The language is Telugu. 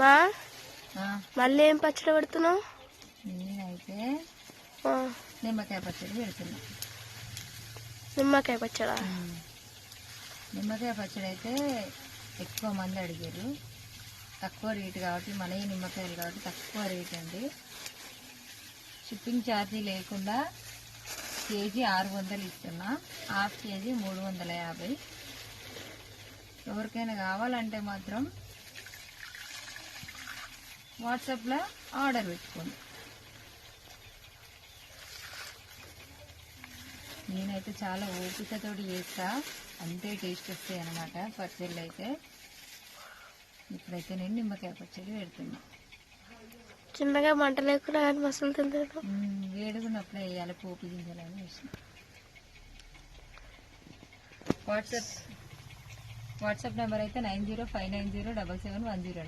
మా మళ్ళీ ఏం పచ్చడి పెడుతున్నావు? నేనైతే నిమ్మకాయ పచ్చడి పెడుతున్నా. నిమ్మకాయ పచ్చడా? నిమ్మకాయ పచ్చడి అయితే ఎక్కువ మంది అడిగారు. తక్కువ రేటు కాబట్టి మన ఈ నిమ్మకాయలు కాబట్టి తక్కువ రేట్ అండి. షిప్పింగ్ ఛార్జీ లేకుండా కేజీ 600 ఇస్తున్నా. Half KG 350. ఎవరికైనా కావాలంటే మాత్రం వాట్సాప్లో ఆర్డర్ పెట్టుకోండి. నేనైతే చాలా ఓపికతోటి చేస్తా, అంతే టేస్ట్ వస్తాయి అన్నమాట పచ్చళ్ళు అయితే. ఇప్పుడైతే నేను నిమ్మకాయ పచ్చడి పెడుతున్నా. చిన్నగా మంట లేకుండా కానీ మసాలా తింటాను. వేడుకున్నప్పుడే వేయాలి పోపు గింజలని వేసిన. వాట్సాప్ నెంబర్ అయితే 9059077109.